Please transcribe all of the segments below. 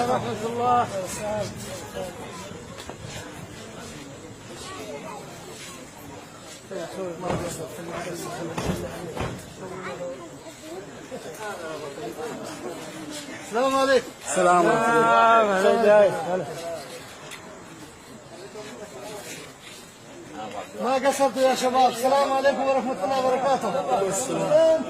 ورحمة الله. السلام عليكم. السلام عليكم. ما قصرتوا يا شباب. السلام عليكم ورحمة الله وبركاته. السلام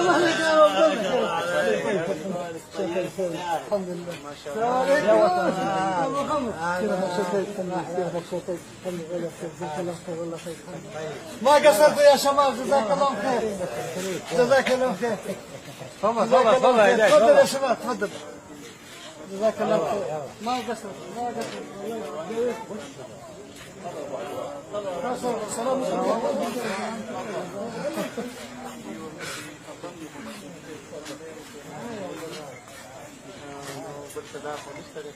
عليكم يا رب. الحمد لله. السلام عليكم يا محمد. ما قصرتوا يا شباب. جزاك الله خير. جزاك الله خير. تفضل يا شباب تفضل. جزاك الله خير. ما قصرت ما قصرت. سلام عليكم.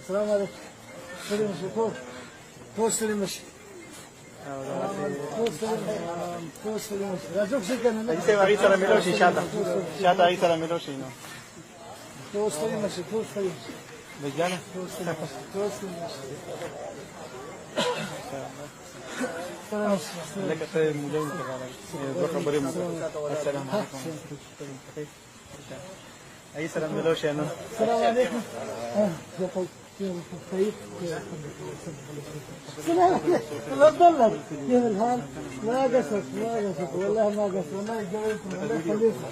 السلام عليكم. سلم شكور. كل سلم مش. كل سلم مش. راجوك شكرا. Ahí se va Víctor Miloši, šata Víctor Miloši, no. كل سلم مش. كل سلم. Vegana? كل سلم مش. كل سلم مش. لك أخي مجاوب كذا. بكرة بريم. السلام عليكم. أي سلام ميلوشي أنا. السلام عليكم. السلام عليكم. تفضل. كيف الحال؟ ما قصرت ما قصرت والله ما قصرت والله جويتم الله يخليكم.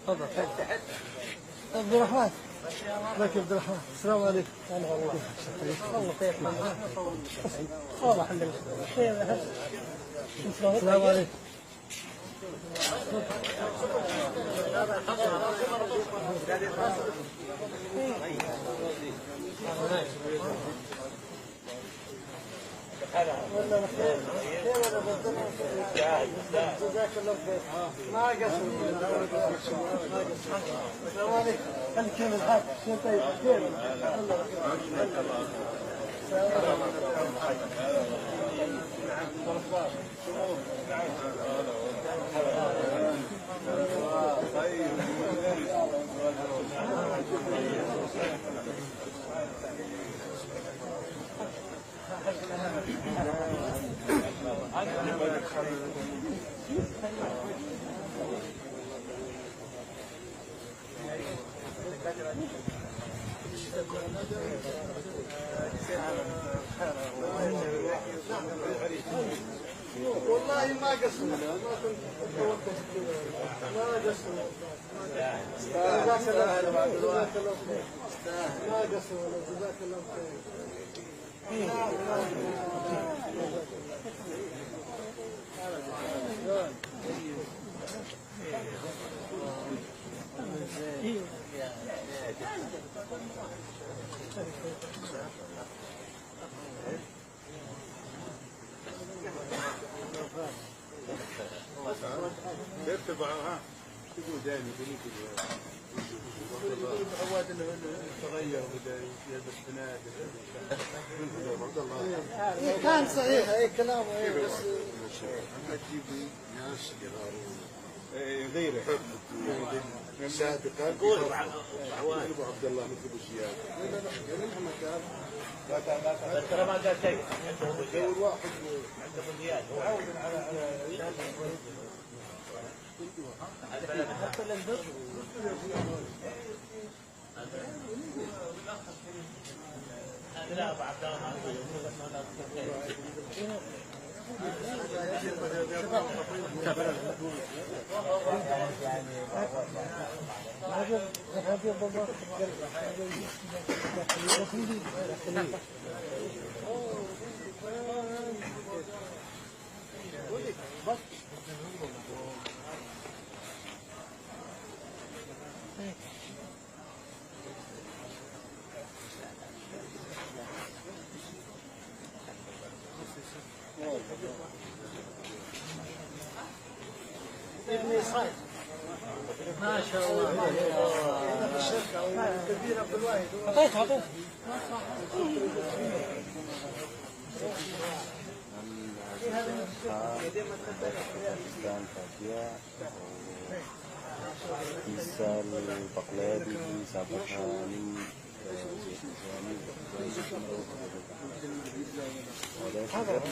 تفضل. عبد الرحمن. لك عبد الرحمن. السلام عليكم. والله خير. والله الحمد لله. السلام عليكم. جزاك الله خير. ما قصر. السلام عليكم. خليك كيف الحال؟ شو طيب؟ كيف؟ والله ما قصر. ما كنت اتوقع ما قصر. جزاك الله خير. ما قصر جزاك الله خير. كيف تبعها؟ تقول دائما عواد انه تغير وبدا يلبس بنات. عبد الله كان صحيح اي كلامه بس اما تجيبي ناس غيره سابقا ابو عبد الله مثل ابو زياد. منها مكان ترى ما قال شيء. دور واحد عند ابو زياد معود على حتى الانبر لا ابو عبد ما شاء الله. عطيت Bisa Pakledi, Sabah Kali, ada